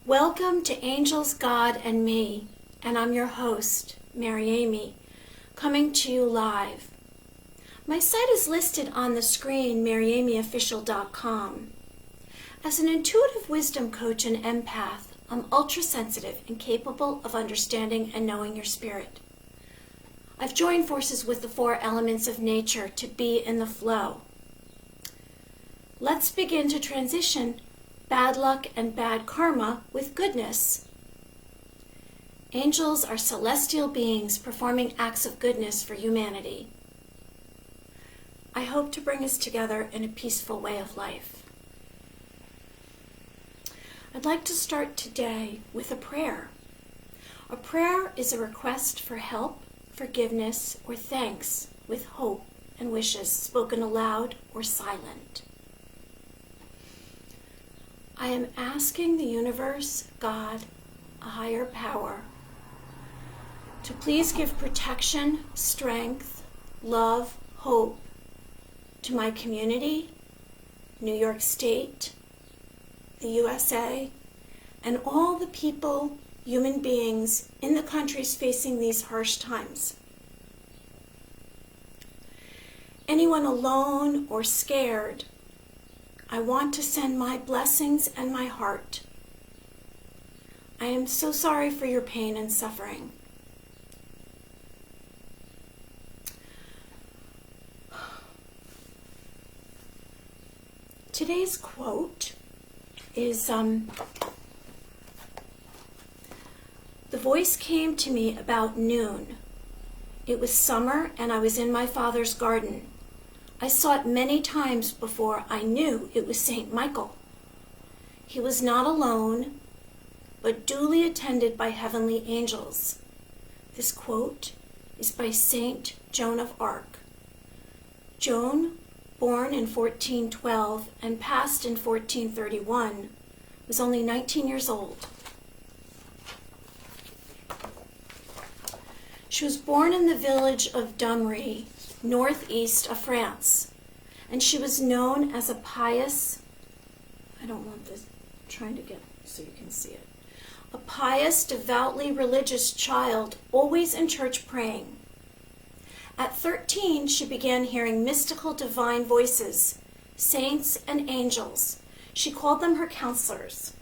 Welcome to Angels, God, and Me, and I'm your host, Mary Amy, coming to you live. My site is listed on the screen, maryamyofficial.com. As an intuitive wisdom coach and empath, I'm ultra-sensitive and capable of understanding and knowing your spirit. I've joined forces with the four elements of nature to be in the flow. Let's begin to transition bad luck and bad karma with goodness. Angels are celestial beings performing acts of goodness for humanity. I hope to bring us together in a peaceful way of life. I'd like to start today with a prayer. A prayer is a request for help, forgiveness, or thanks with hope and wishes spoken aloud or silent. I am asking the universe, God, a higher power, to please give protection, strength, love, hope to my community, New York State, the USA, and all the people, human beings in the countries facing these harsh times. Anyone alone or scared, I want to send my blessings and my heart. I am so sorry for your pain and suffering. Today's quote is, the voice came to me about noon. It was summer and I was in my father's garden. I saw it many times before I knew it was St. Michael. He was not alone, but duly attended by heavenly angels. This quote is by Saint Joan of Arc. Joan, born in 1412 and passed in 1431, was only 19 years old. She was born in the village of Domremy, northeast of France, and she was known as a pious, a pious, devoutly religious child, always in church praying. At 13, she began hearing mystical divine voices, saints and angels. She called them her counselors.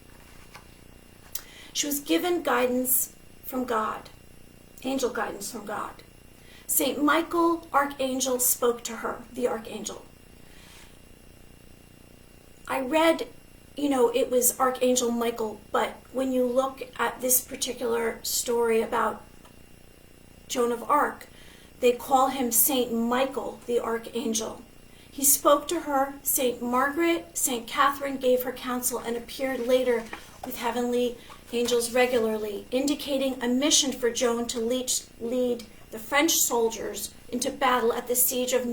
She was given guidance from God, angel guidance from God. St. Michael, Archangel, spoke to her, the Archangel. I read, it was Archangel Michael, but when you look at this particular story about Joan of Arc, they call him St. Michael, the Archangel. He spoke to her. St. Margaret, St. Catherine gave her counsel and appeared later with heavenly angels regularly, indicating a mission for Joan to lead the French soldiers into battle at the siege of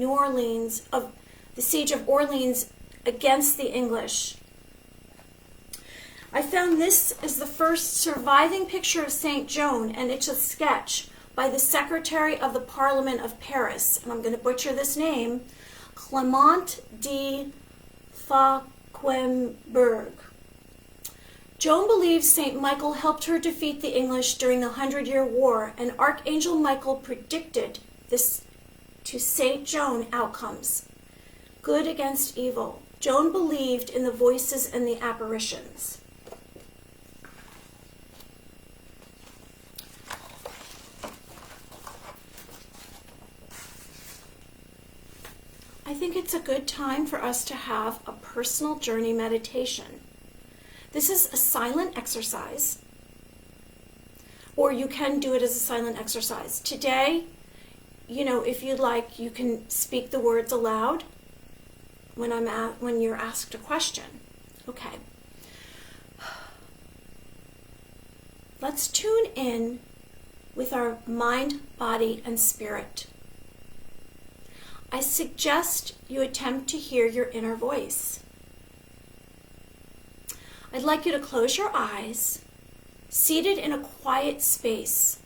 Orleans against the English. I found this is the first surviving picture of St. Joan, and it's a sketch by the Secretary of the Parliament of Paris, and I'm going to butcher this name, Clement de Fauquemberg. Joan believes St. Michael helped her defeat the English during the 100-Year War, and Archangel Michael predicted this to St. Joan outcomes. Good against evil. Joan believed in the voices and the apparitions. I think it's a good time for us to have a personal journey meditation. This is a silent exercise, or you can do it as a silent exercise. Today, if you'd like, you can speak the words aloud when you're asked a question. Okay. Let's tune in with our mind, body, and spirit. I suggest you attempt to hear your inner voice. I'd like you to close your eyes, seated in a quiet space.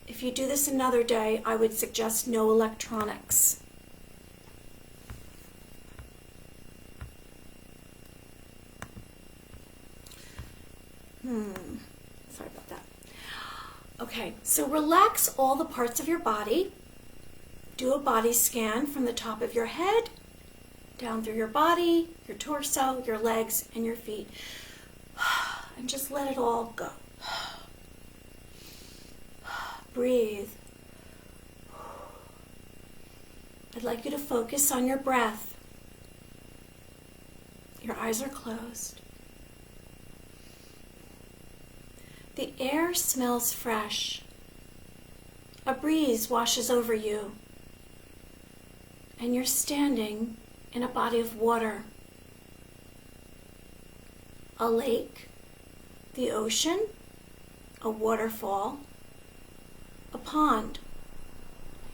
If you do this another day, I would suggest no electronics. Sorry about that. Okay, so relax all the parts of your body. Do a body scan from the top of your head, down through your body, your torso, your legs, and your feet. And just let it all go. Breathe. I'd like you to focus on your breath. Your eyes are closed. The air smells fresh. A breeze washes over you. And you're standing in a body of water. A lake, the ocean, a waterfall, a pond.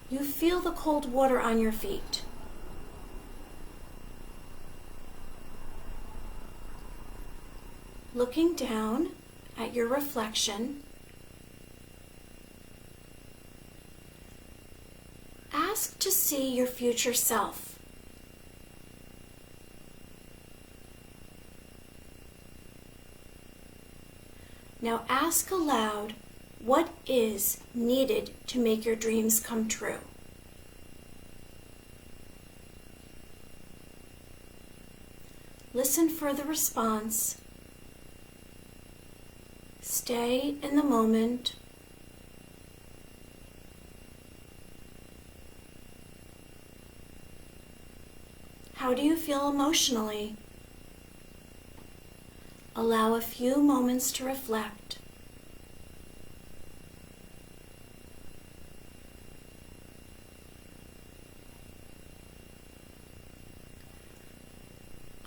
You feel the cold water on your feet. Looking down at your reflection, ask to see your future self. Now ask aloud what is needed to make your dreams come true. Listen for the response. Stay in the moment. How do you feel emotionally? Allow a few moments to reflect.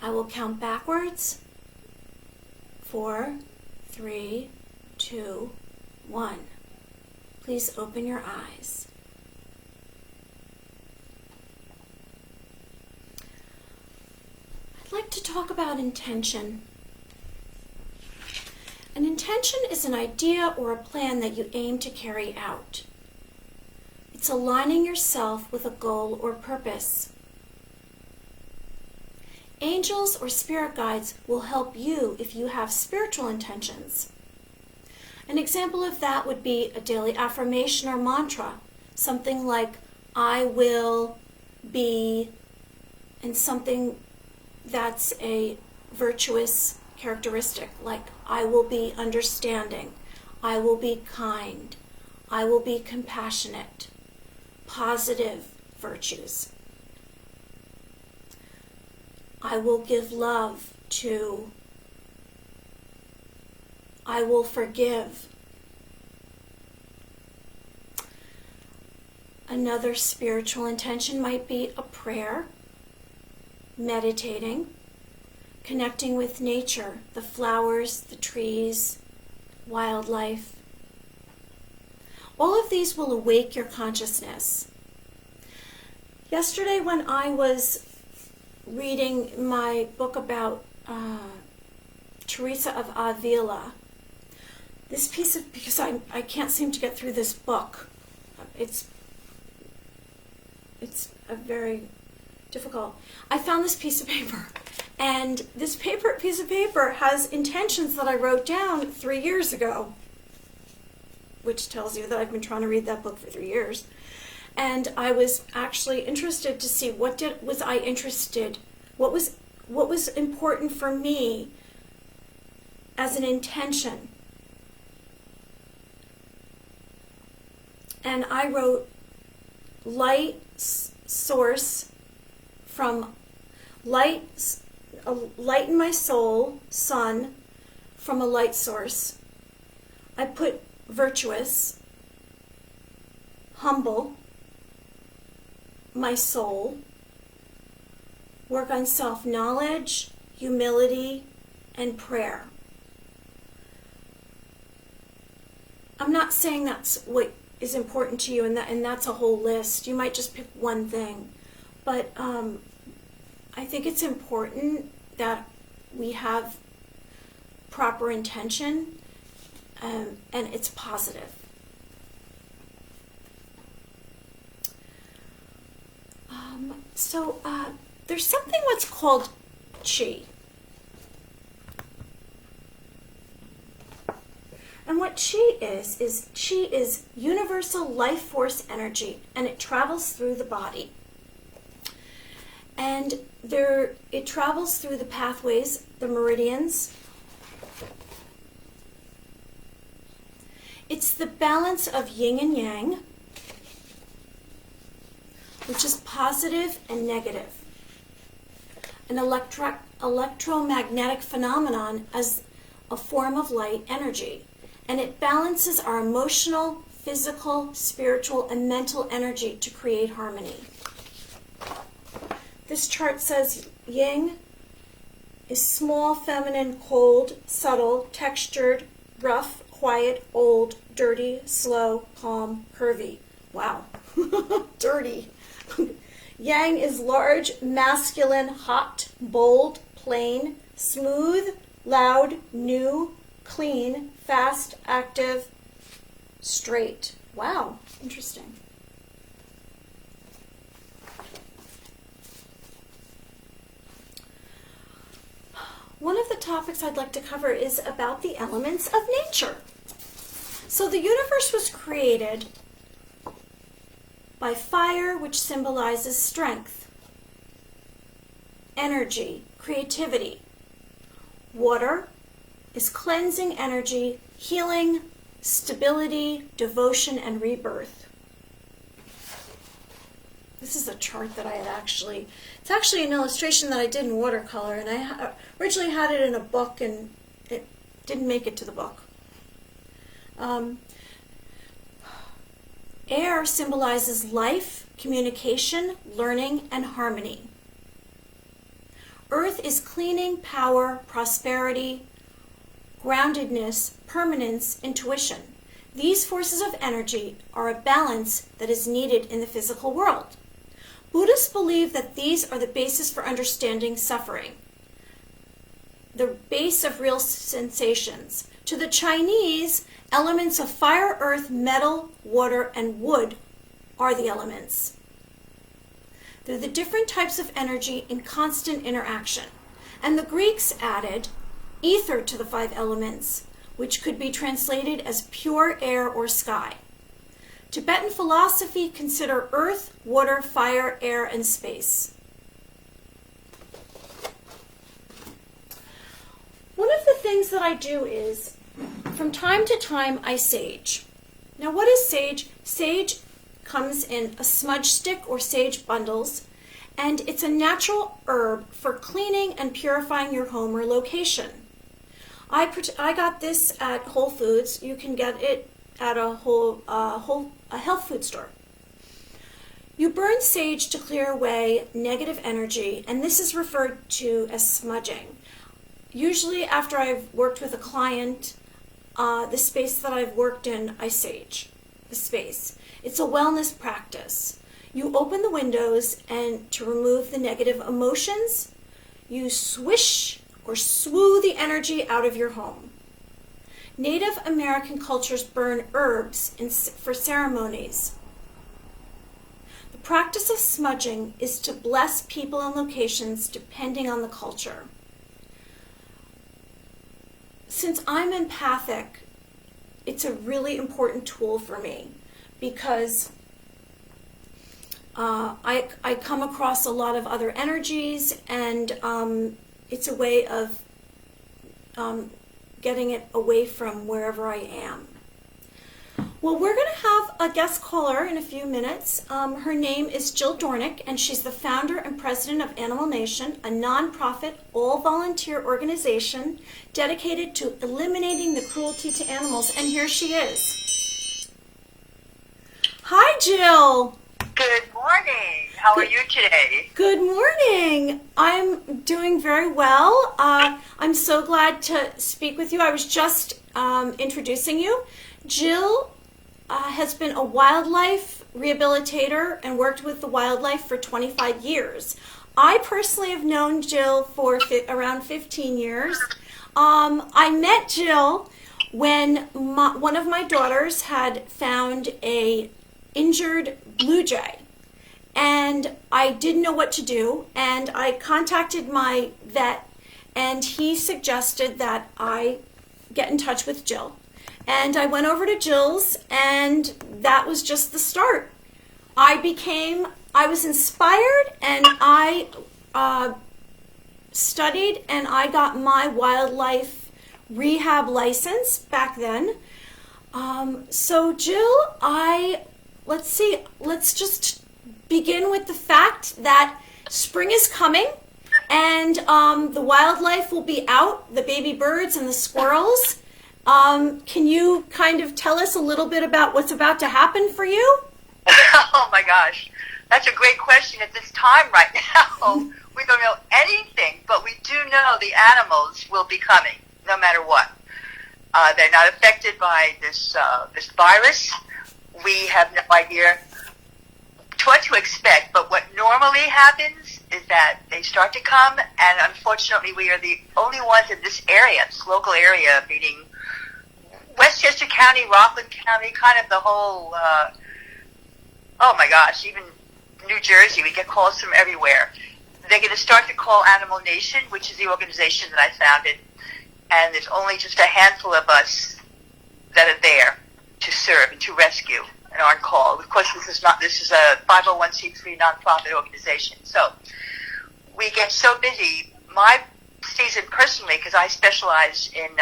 I will count backwards. 4, 3, 2, 1. Please open your eyes. I'd like to talk about intention. An intention is an idea or a plan that you aim to carry out. It's aligning yourself with a goal or purpose. Angels or spirit guides will help you if you have spiritual intentions. An example of that would be a daily affirmation or mantra, something like, I will be, and something that's a virtuous characteristic, like I will be understanding, I will be kind, I will be compassionate, positive virtues. I will give love to, I will forgive. Another spiritual intention might be a prayer, meditating, connecting with nature, the flowers, the trees, wildlife. All of these will awake your consciousness. Yesterday when I was reading my book about Teresa of Avila, this piece of, because I can't seem to get through this book. It's a very difficult. I found this piece of paper, and this piece of paper has intentions that I wrote down 3 years ago, which tells you that I've been trying to read that book for 3 years. And I was actually interested to see what was important for me as an intention. And I wrote light source from light in my soul, sun, from a light source. I put virtuous, humble, my soul, work on self-knowledge, humility, and prayer. I'm not saying that's what is important to you, and that's a whole list. You might just pick one thing. But I think it's important that we have proper intention, and it's positive. So there's something what's called chi. what chi is chi is universal life force energy, and it travels through the body. And it travels through the pathways, the meridians. It's the balance of yin and yang, which is positive and negative. An electromagnetic phenomenon as a form of light energy, and it balances our emotional, physical, spiritual, and mental energy to create harmony. This chart says yin is small, feminine, cold, subtle, textured, rough, quiet, old, dirty, slow, calm, curvy. Wow. Dirty. Yang is large, masculine, hot, bold, plain, smooth, loud, new, clean, fast, active, straight. Wow, interesting. One of the topics I'd like to cover is about the elements of nature. So the universe was created by fire, which symbolizes strength, energy, creativity. Water is cleansing energy, healing, stability, devotion, and rebirth. This is a chart that I had it's actually an illustration that I did in watercolor, and I originally had it in a book, and it didn't make it to the book. Air symbolizes life, communication, learning, and harmony. Earth is cleaning, power, prosperity, groundedness, permanence, intuition. These forces of energy are a balance that is needed in the physical world. Buddhists believe that these are the basis for understanding suffering, the base of real sensations. To the Chinese, elements of fire, earth, metal, water, and wood are the elements. They're the different types of energy in constant interaction. And the Greeks added ether to the 5 elements, which could be translated as pure air or sky. Tibetan philosophy consider earth, water, fire, air, and space. One of the things that I do is, from time to time, I sage. Now, what is sage? Sage comes in a smudge stick or sage bundles, and it's a natural herb for cleaning and purifying your home or location. I got this at Whole Foods. You can get it at a health food store. You burn sage to clear away negative energy, and this is referred to as smudging. Usually after I've worked with a client, the space that I've worked in, I sage the space. It's a wellness practice. You open the windows, and to remove the negative emotions, you swish or swoo the energy out of your home. Native American cultures burn herbs for ceremonies. The practice of smudging is to bless people and locations depending on the culture. Since I'm empathic, it's a really important tool for me because I come across a lot of other energies, and it's a way of getting it away from wherever I am. Well, we're going to have a guest caller in a few minutes. Her name is Jill Doornick, and she's the founder and president of Animal Nation, a nonprofit, all-volunteer organization dedicated to eliminating the cruelty to animals. And here she is. Hi, Jill. Good morning. How are you today? Good morning. I'm doing very well. I'm so glad to speak with you. I was just introducing you. Jill has been a wildlife rehabilitator and worked with the wildlife for 25 years. I personally have known Jill for around 15 years. I met Jill when one of my daughters had found a injured blue jay, and I didn't know what to do, and I contacted my vet, and he suggested that I get in touch with Jill. And I went over to Jill's, and that was just the start. I was inspired, and I studied, and I got my wildlife rehab license back then. So Jill, let's just begin with the fact that spring is coming, and the wildlife will be out, the baby birds and the squirrels. Can you kind of tell us a little bit about what's about to happen for you? Oh my gosh, that's a great question at this time right now. We don't know anything, but we do know the animals will be coming, no matter what. They're not affected by this virus. We have no idea what to expect, but what normally happens is that they start to come, and unfortunately we are the only ones in this area, this local area, meaning Westchester County, Rockland County, kind of the whole, oh my gosh, even New Jersey, we get calls from everywhere. They're going to start to call Animal Nation, which is the organization that I founded, and there's only just a handful of us that are there to serve and to rescue and are on call. Of course, this is a 501c3 nonprofit organization. So we get so busy. My season personally, because I specialize in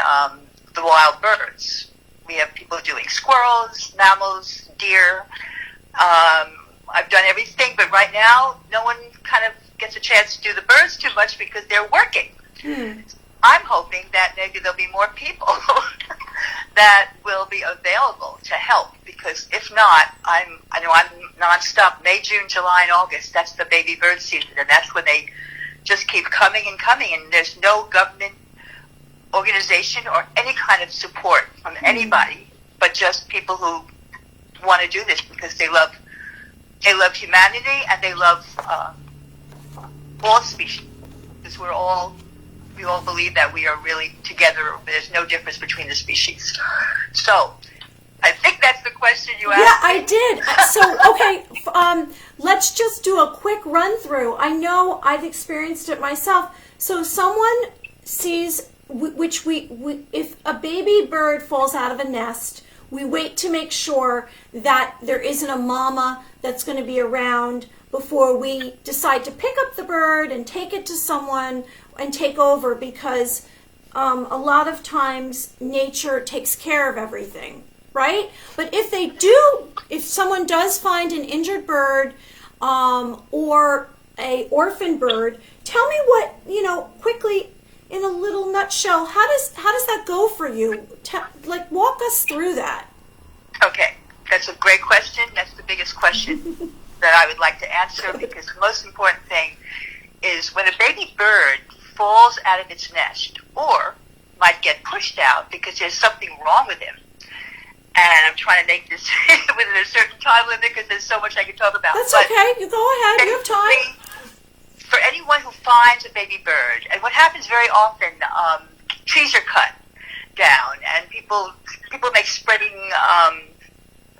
the wild birds. We have people doing squirrels, mammals, deer. I've done everything, but right now, no one kind of gets a chance to do the birds too much because they're working. I'm hoping that maybe there'll be more people that will be available to help, because if not, I know I'm nonstop. May, June, July, and August, that's the baby bird season, and that's when they just keep coming and coming, and there's no government organization or any kind of support from anybody, but just people who want to do this because they love humanity, and they love all species, because we all believe that we are really together. There's no difference between the species. So I think that's the question you asked. Yeah, I did. So, okay, let's just do a quick run through. I know I've experienced it myself. So someone sees, if a baby bird falls out of a nest, we wait to make sure that there isn't a mama that's going to be around before we decide to pick up the bird and take it to someone and take over, because a lot of times nature takes care of everything, right? But if someone does find an injured bird or a orphan bird, tell me quickly, in a little nutshell, how does that go for you? Walk us through that. Okay, that's a great question. That's the biggest question that I would like to answer, because the most important thing is when a baby bird falls out of its nest or might get pushed out because there's something wrong with him. And I'm trying to make this within a certain time limit because there's so much I can talk about. That's okay. You go ahead. You have time. For anyone who finds a baby bird, and what happens very often, trees are cut down, and people make spreading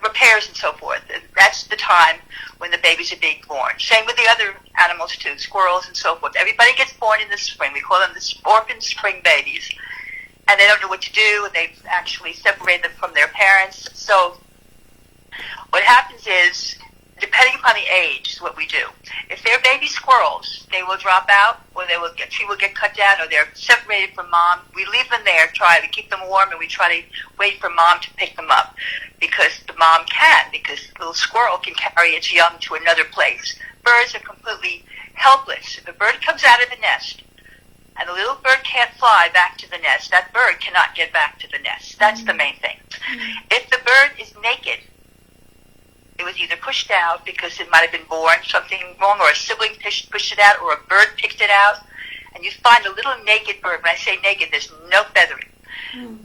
repairs and so forth. And that's the time when the babies are being born. Same with the other animals too, squirrels and so forth. Everybody gets born in the spring. We call them the orphan spring babies. And they don't know what to do, and they've actually separated them from their parents. So what happens is, depending upon the age, is what we do. If they're baby squirrels, they will drop out, or tree will get cut down, or they're separated from mom. We leave them there, try to keep them warm, and we try to wait for mom to pick them up, because the mom can, because the little squirrel can carry its young to another place. Birds are completely helpless. If a bird comes out of the nest, and the little bird can't fly back to the nest, that bird cannot get back to the nest. That's the main thing. If the bird is naked, it was either pushed out because it might have been born something wrong, or a sibling pushed it out, or a bird picked it out, and you find a little naked bird. When I say naked, there's no feathering.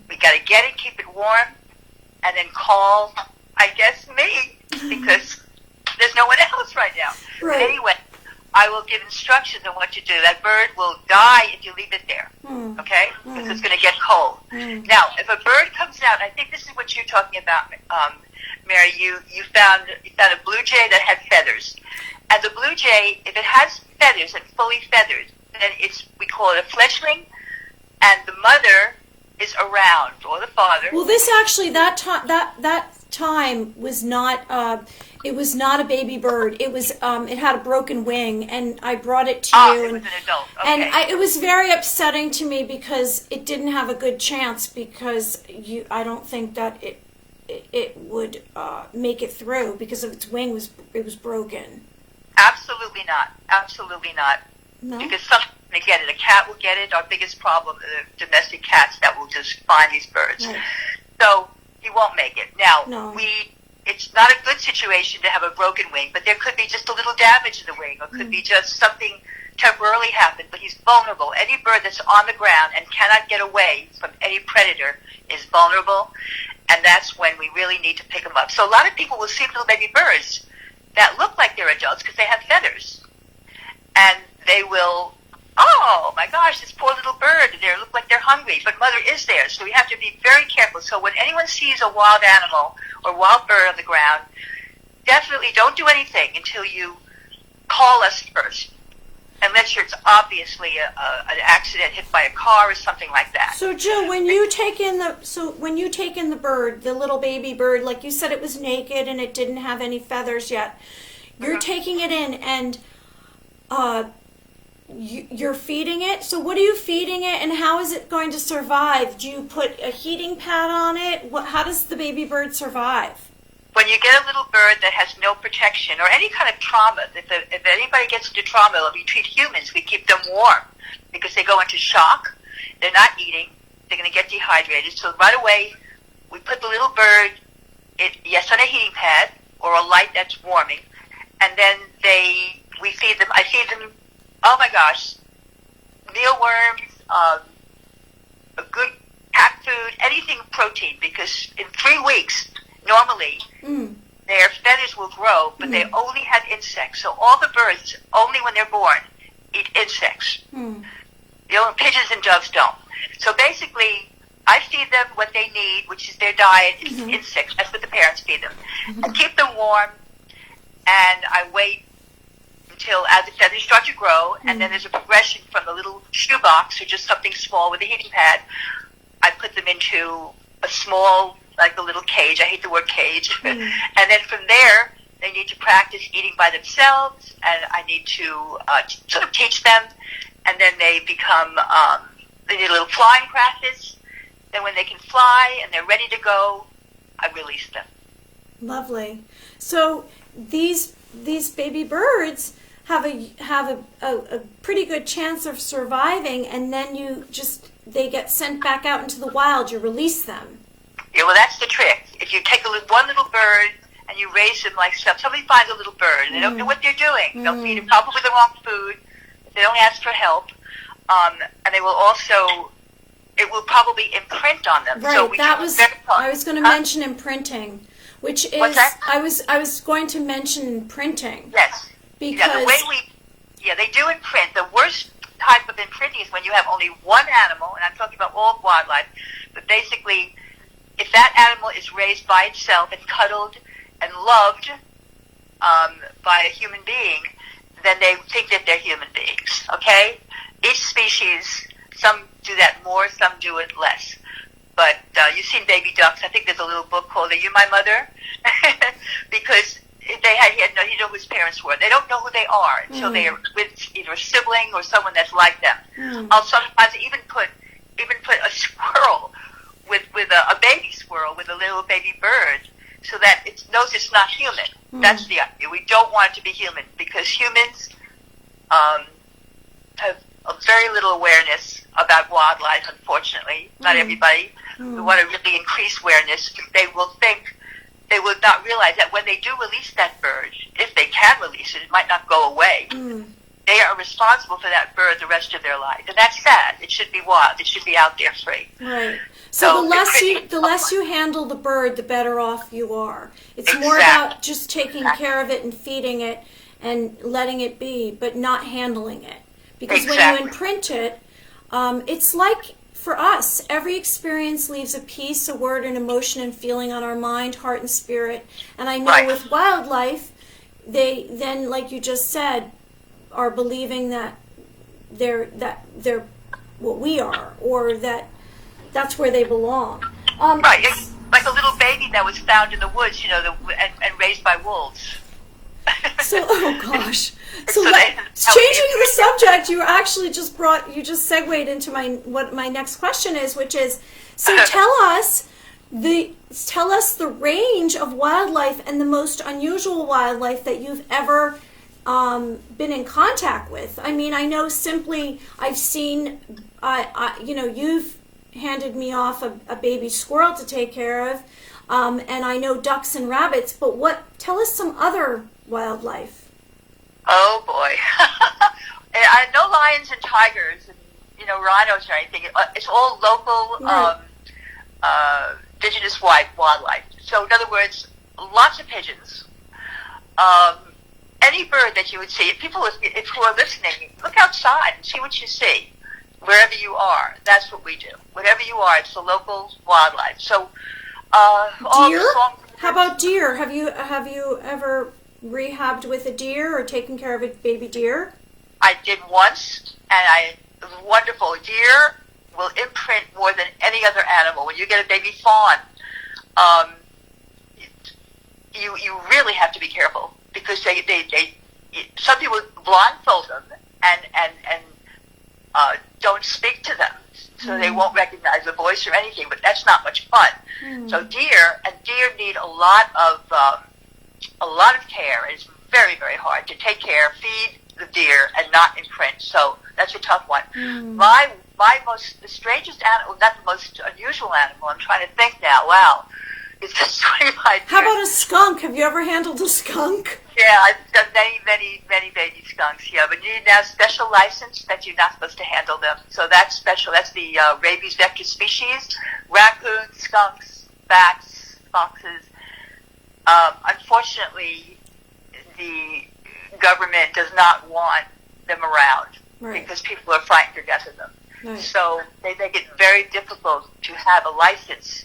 We got to get it, keep it warm, and then call, I guess, me, because there's no one else right now. Right. But anyway, I will give instructions on what to do. That bird will die if you leave it there, okay? Because it's going to get cold. Now, if a bird comes out, I think this is what you're talking about, Mary. You found a blue jay that had feathers, and the blue jay, if it has feathers and fully feathered, then we call it a fledgling, and the mother is around, or the father. Well, this actually, that time was not. It was not a baby bird. It was. It had a broken wing, and I brought it to you. It was an adult. Okay. And it was very upsetting to me because it didn't have a good chance. Because I don't think that it would make it through because of its wing was broken. Absolutely not. Absolutely not. No? Because something's going to get it. A cat will get it. Our biggest problem are domestic cats that will just find these birds. Right. So he won't make it. Now, No. It's not a good situation to have a broken wing, but there could be just a little damage in the wing, or could be just something temporarily happened, but he's vulnerable. Any bird that's on the ground and cannot get away from any predator is vulnerable, and that's when we really need to pick them up. So a lot of people will see little baby birds that look like they're adults because they have feathers, and they will, oh my gosh, this poor little bird, they look like they're hungry, but mother is there. So we have to be very careful. So when anyone sees a wild animal or wild bird on the ground, definitely don't do anything until you call us first, unless it's obviously an accident, hit by a car or something like that. So Jill, when you take in the bird, the little baby bird, like you said, it was naked and it didn't have any feathers yet. You're taking it in and you're feeding it. So what are you feeding it, and how is it going to survive? Do you put a heating pad on it? How does the baby bird survive? When you get a little bird that has no protection or any kind of trauma, if anybody gets into trauma, we treat humans, we keep them warm because they go into shock. They're not eating. They're going to get dehydrated. So right away, we put the little bird, on a heating pad or a light that's warming, and then we feed them. I feed them, oh my gosh, mealworms, a good cat food, anything protein, because in 3 weeks, normally, their feathers will grow, but they only have insects. So all the birds, only when they're born, eat insects. Pigeons and doves don't. So basically, I feed them what they need, which is their diet, is insects. That's what the parents feed them. I keep them warm, and I wait until as the feathers start to grow, and then there's a progression from the little shoebox, or just something small with a heating pad. I put them into a small, like a little cage. I hate the word cage. And then from there, they need to practice eating by themselves, and I need to sort of teach them. And then they become, they need a little flying practice. Then when they can fly and they're ready to go, I release them. Lovely. So these baby birds have a pretty good chance of surviving, and then they get sent back out into the wild. You release them. Yeah, well, that's the trick. If you take one little bird and you raise them like somebody finds a little bird and they don't know what they're doing. They'll feed them probably the wrong food. They don't ask for help, and they will also. It will probably imprint on them. Right. So I was going to mention imprinting, which is What's that? I was going to mention imprinting. Yes. Because the way they do imprint. The worst type of imprinting is when you have only one animal, and I'm talking about all wildlife. But basically, if that animal is raised by itself and cuddled and loved by a human being, then they think that they're human beings. Okay. Each species. Some do that more, some do it less. But you've seen baby ducks. I think there's a little book called "Are You My Mother?" Because he know who his parents were. They don't know who they are until they are with either a sibling or someone that's like them. I'll sometimes even put a squirrel with a baby squirrel with a little baby bird, so that it knows it's not human. That's the idea. We don't want it to be human because humans have a very little awareness about wildlife, unfortunately. Not everybody. We want to really increase awareness. They will not realize that when they do release that bird, if they can release it, it might not go away. They are responsible for that bird the rest of their life. And that's sad. It should be wild. It should be out there free. Right. So the less you handle the bird, the better off you are. It's more about just taking care of it and feeding it and letting it be, but not handling it. Because when you imprint it, it's like, for us, every experience leaves a piece, a word, an emotion, and feeling on our mind, heart, and spirit. And I know with wildlife, they then, like you just said, are believing that they're what we are, or that that's where they belong. Right, it's like a little baby that was found in the woods, and raised by wolves. So, oh gosh. So, So changing the subject, you actually just segued into my next question is, which is, so tell us the range of wildlife and the most unusual wildlife that you've ever been in contact with. I mean, I know simply I've seen, you've handed me off a baby squirrel to take care of, and I know ducks and rabbits, but tell us some other wildlife. Oh boy. No lions and tigers and, rhinos or anything. It's all local, Right. indigenous wildlife. So in other words, lots of pigeons. Any bird that you would see. If who are listening, look outside and see what you see. Wherever you are, that's what we do. Whatever you are, it's the local wildlife. So, Deer? How about deer? Have you ever rehabbed with a deer or taken care of a baby deer? I did once, and it was wonderful. Deer will imprint more than any other animal. When you get a baby fawn, you really have to be careful because they some people blindfold them and don't speak to them, so they won't recognize the voice or anything. But that's not much fun. So deer need a lot of care. It's very, very hard to take care, feed the deer, and not imprint. So that's a tough one. The strangest animal, not the most unusual animal, I'm trying to think now. Wow, is the swing-eyed deer. How about a skunk? Have you ever handled a skunk? Yeah, I've done many baby skunks. Yeah, but you need now a special license that you're not supposed to handle them. So that's special. That's the rabies vector species: raccoons, skunks, bats, foxes. Unfortunately, the government does not want them around because people are frightened to death of them. Right. So they make it very difficult to have a license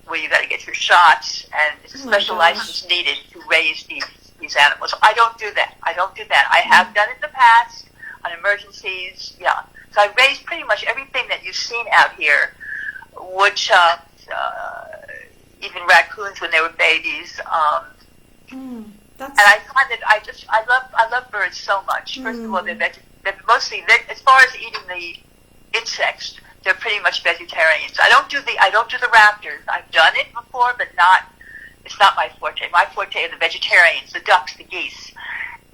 where you got to get your shots, and it's a special license needed to raise these animals. So I don't do that. I have done it in the past on emergencies. Yeah. So I raised pretty much everything that you've seen out here: woodchucks, even raccoons when they were babies. And I find that I love birds so much. First of all, they're mostly, as far as eating the insects, they're pretty much vegetarians. I don't do the raptors. I've done it before, but it's not my forte. My forte are the vegetarians, the ducks, the geese,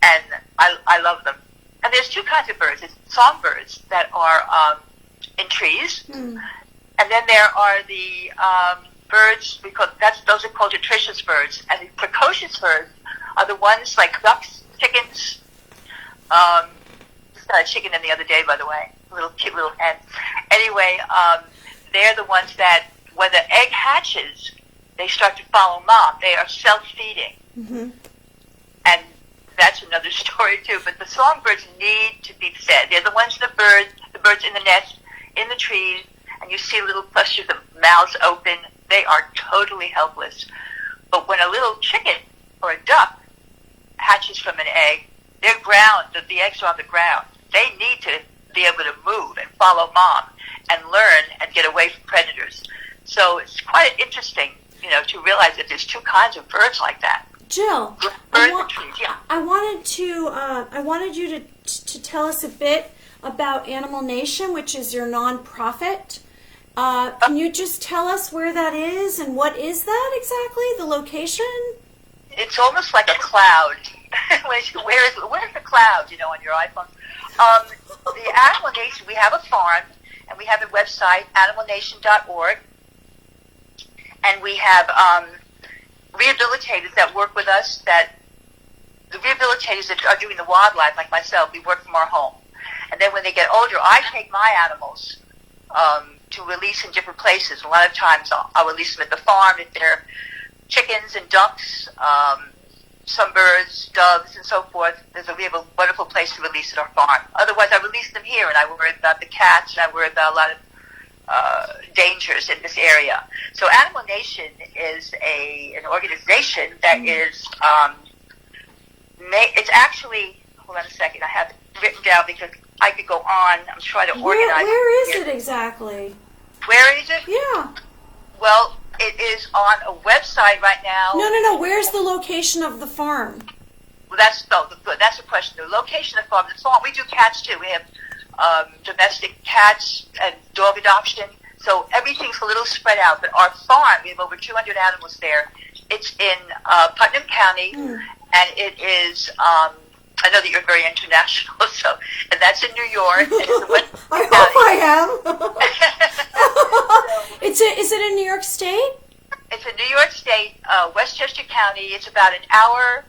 and I love them. And there's two kinds of birds. There's songbirds that are in trees, and then there are the birds, because those are called nutritious birds, and the precocious birds are the ones like ducks, chickens. Just got a chicken in the other day, by the way, cute little hen. Anyway, they're the ones that when the egg hatches, they start to follow mom. They are self-feeding, and that's another story too. But the songbirds need to be fed. They're the ones, the birds in the nest, in the trees, and you see little clusters of mouths open. They are totally helpless. But when a little chicken or a duck hatches from an egg, they're ground. The eggs are on the ground. They need to be able to move and follow mom and learn and get away from predators. So it's quite interesting, to realize that there's two kinds of birds like that. Jill, I wanted you to tell us a bit about Animal Nation, which is your nonprofit. Can you just tell us where that is and what is that exactly? The location? It's almost like a cloud. Where's the cloud? On your iPhone. The Animal Nation. We have a farm, and we have a website, animalnation.org, and we have rehabilitators that work with us. That the rehabilitators that are doing the wildlife, like myself, we work from our home, and then when they get older, I take my animals to release in different places. A lot of times I'll release them at the farm if they're chickens and ducks, some birds, doves, and so forth. We have a wonderful place to release at our farm. Otherwise, I release them here, and I worry about the cats, and I worry about a lot of dangers in this area. So Animal Nation is an organization that is, it's actually, hold on a second, I have it written down because I could go on. I'm trying to organize. Where is it exactly? Where is it? Yeah. Well, it is on a website right now. No. Where's the location of the farm? Well, that's a question. The location of the farm. The farm. We do cats too. We have domestic cats and dog adoption. So everything's a little spread out. But our farm, we have over 200 animals there. It's in Putnam County, and it is. I know that you're very international, and that's in New York. And it's in West I hope I am. Is it in New York State? It's in New York State, Westchester County. It's about an hour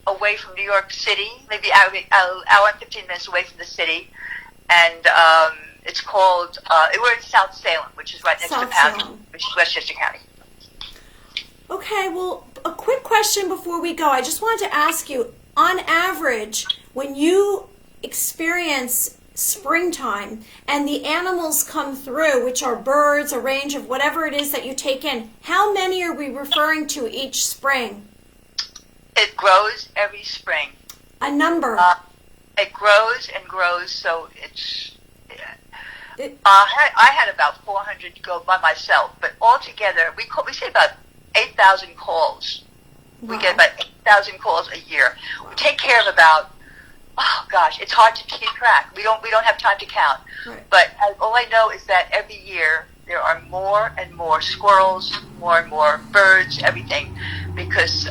away from New York City, maybe an hour and 15 minutes away from the city. And it's called, we're in South Salem, which is right next to Pound, which is Westchester County. Okay, well, a quick question before we go. I just wanted to ask you, on average, when you experience springtime and the animals come through, which are birds, a range of whatever it is that you take in, how many are we referring to each spring? It grows every spring. A number. It grows and grows, so it's... I had about 400 to go by myself, but altogether, we say about 8,000 calls. Wow. We get about 8,000 calls a year. Wow. We take care of about, it's hard to keep track. We don't have time to count. Right. But all I know is that every year there are more and more squirrels, more and more birds, everything, because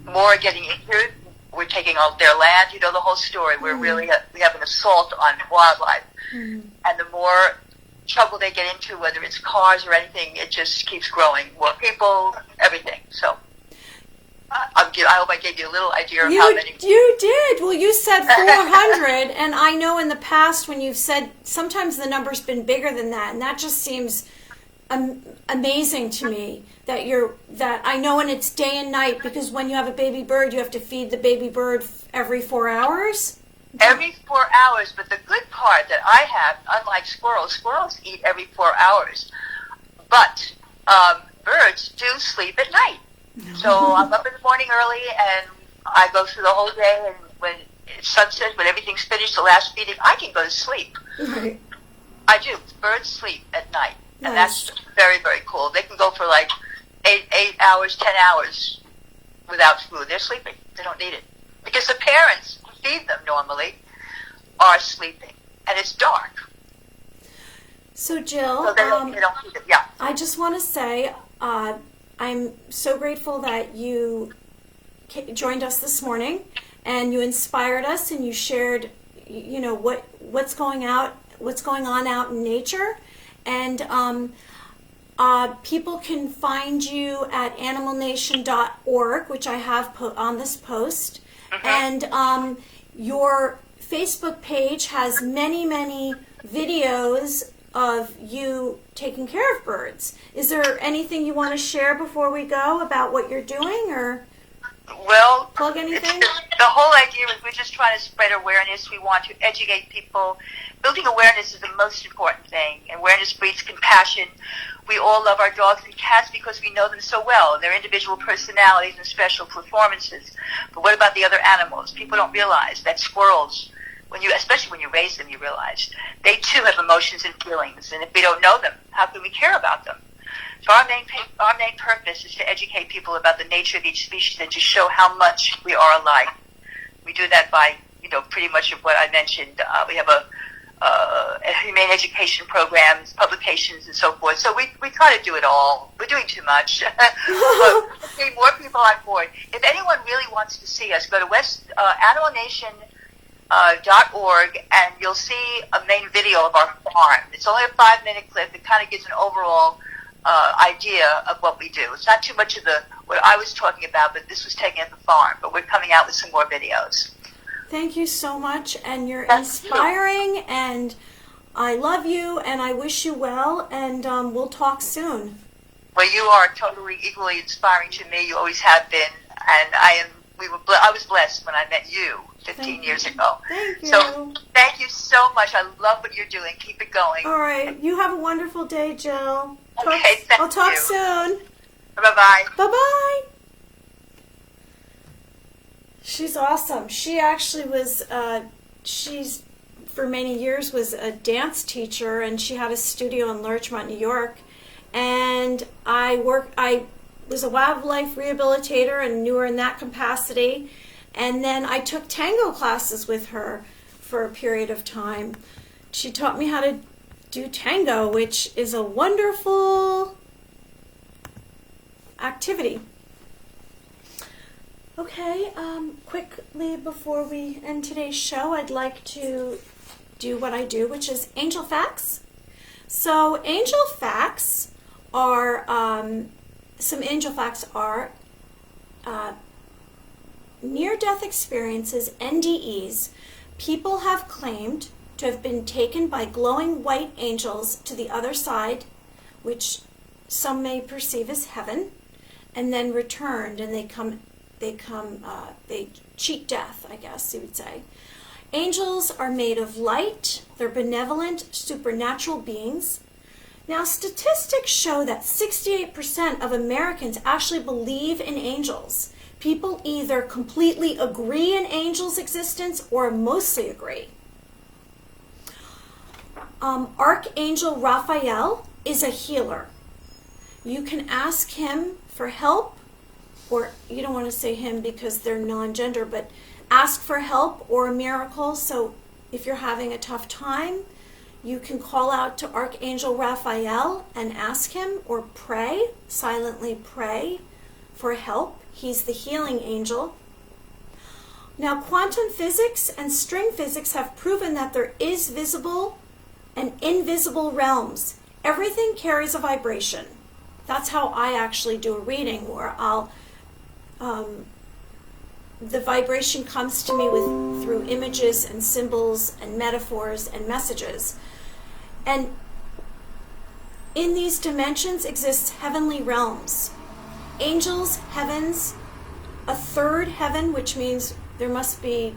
more are getting injured. We're taking all their land. You know the whole story. We're really we have an assault on wildlife, and the more trouble they get into, whether it's cars or anything, it just keeps growing. More people, everything. So. I hope I gave you a little idea of how many. You did. Well, you said 400, and I know in the past when you've said sometimes the number's been bigger than that, and that just seems amazing to me that I know, and it's day and night, because when you have a baby bird, you have to feed the baby bird every 4 hours. Every 4 hours, but the good part that I have, unlike squirrels eat every 4 hours, but birds do sleep at night. So I'm up in the morning early, and I go through the whole day, and when it's sunset, when everything's finished, the last feeding, I can go to sleep. Right. I do. Birds sleep at night, and that's very, very cool. They can go for like 8 hours, 10 hours without food. They're sleeping. They don't need it. Because the parents who feed them normally are sleeping, and it's dark. So, Jill, so they don't feed them. Yeah. I just want to say... I'm so grateful that you joined us this morning, and you inspired us, and you shared, what's going on out in nature, and people can find you at animalnation.org, which I have on this post, and your Facebook page has many, many videos of you taking care of birds. Is there anything you want to share before we go about what you're doing, or plug anything? The whole idea is we're just trying to spread awareness. We want to educate people. Building awareness is the most important thing. Awareness breeds compassion. We all love our dogs and cats because we know them so well, their individual personalities and special performances. But what about the other animals? People don't realize that squirrels, especially when you raise them, you realize they too have emotions and feelings, and if we don't know them, how can we care about them? So our main purpose is to educate people about the nature of each species and to show how much we are alike. We do that by, pretty much of what I mentioned. We have a humane education programs, publications, and so forth. So we try to do it all. We're doing too much. But we need more people on board. If anyone really wants to see us, go to animalnation.org, and you'll see a main video of our farm. It's only a 5-minute clip. It kind of gives an overall idea of what we do. It's not too much of what I was talking about, but this was taken at the farm. But we're coming out with some more videos. Thank you so much, and you're inspiring, and I love you, and I wish you well, and we'll talk soon. Well, you are totally equally inspiring to me. You always have been, and I was blessed when I met you 15 years ago. Thank you. So thank you so much. I love what you're doing. Keep it going. All right. You have a wonderful day, Jill. Okay, thank you. I'll talk soon. Bye-bye. Bye-bye. She's awesome. She actually was, she's for many years was a dance teacher, and she had a studio in Larchmont, New York. And I was a wildlife rehabilitator and knew her in that capacity. And then I took tango classes with her for a period of time. She taught me how to do tango, which is a wonderful activity. Okay, quickly before we end today's show, I'd like to do what I do, which is angel facts. So angel facts are, some angel facts are near-death experiences, NDEs. People have claimed to have been taken by glowing white angels to the other side, which some may perceive as heaven, and then returned, and they cheat death, I guess you would say. Angels are made of light. They're benevolent, supernatural beings. Now, statistics show that 68% of Americans actually believe in angels. People either completely agree in angels' existence or mostly agree. Archangel Raphael is a healer. You can ask him for help, or you don't want to say him because they're non-gender, but ask for help or a miracle. So if you're having a tough time, you can call out to Archangel Raphael and ask him, or pray, silently pray for help. He's the healing angel. Now, quantum physics and string physics have proven that there is visible and invisible realms. Everything carries a vibration. That's how I actually do a reading, where the vibration comes to me through images and symbols and metaphors and messages. And in these dimensions exists heavenly realms. Angels, heavens, a third heaven, which means there must be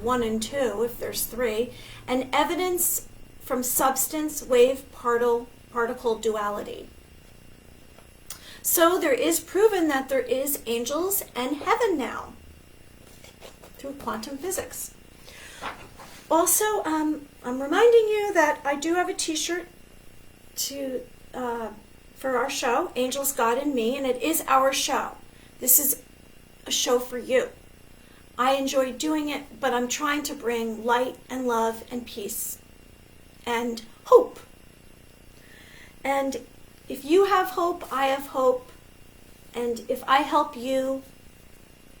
1 and 2 if there's 3, and evidence from substance, wave, particle duality. So there is proven that there is angels and heaven now through quantum physics. Also, I'm reminding you that I do have a t-shirt for our show, Angels, God, and Me, and it is our show. This is a show for you. I enjoy doing it, but I'm trying to bring light and love and peace and hope. And if you have hope, I have hope. And if I help you,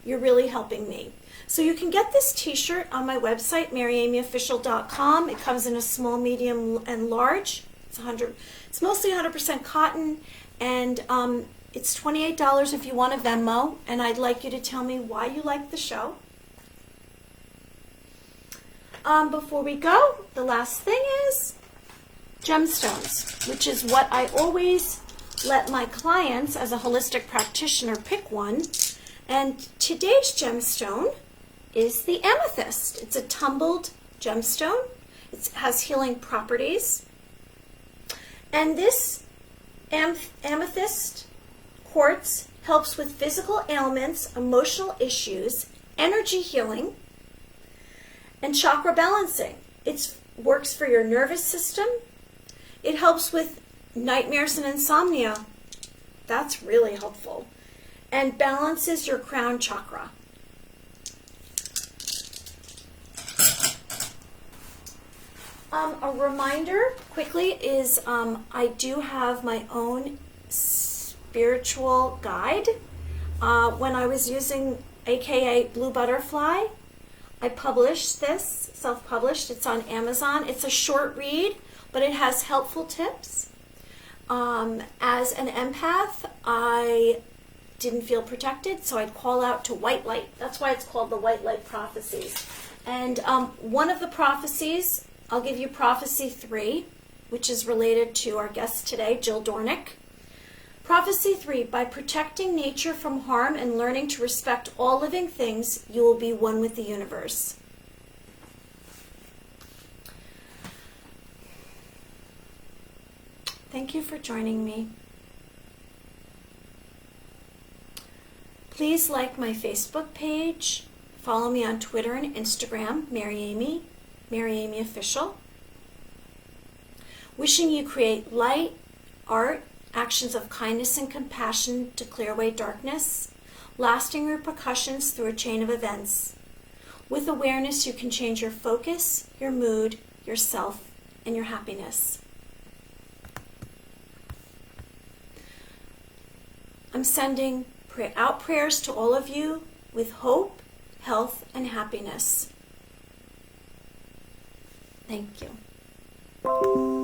you're really helping me. So you can get this t-shirt on my website, maryamyofficial.com. It comes in a small, medium, and large. It's mostly 100% cotton, and it's $28 if you want a Venmo, and I'd like you to tell me why you like the show. Before we go, the last thing is gemstones, which is what I always let my clients, as a holistic practitioner, pick one. And today's gemstone is the amethyst. It's a tumbled gemstone. It has healing properties. And this amethyst quartz helps with physical ailments, emotional issues, energy healing, and chakra balancing. It works for your nervous system. It helps with nightmares and insomnia. That's really helpful. And balances your crown chakra. A reminder quickly is I do have my own spiritual guide. When I was using AKA Blue Butterfly, I published this, self-published. It's on Amazon. It's a short read, but it has helpful tips. As an empath, I didn't feel protected, so I'd call out to white light. That's why it's called the White Light Prophecies. And one of the prophecies, I'll give you Prophecy 3, which is related to our guest today, Jill Doornick. Prophecy 3, by protecting nature from harm and learning to respect all living things, you will be one with the universe. Thank you for joining me. Please like my Facebook page, follow me on Twitter and Instagram, Mary Amy, Mary Amy Official. Wishing you create light, art, actions of kindness and compassion to clear away darkness, lasting repercussions through a chain of events. With awareness, you can change your focus, your mood, yourself, and your happiness. I'm sending out prayers to all of you with hope, health, and happiness. Thank you.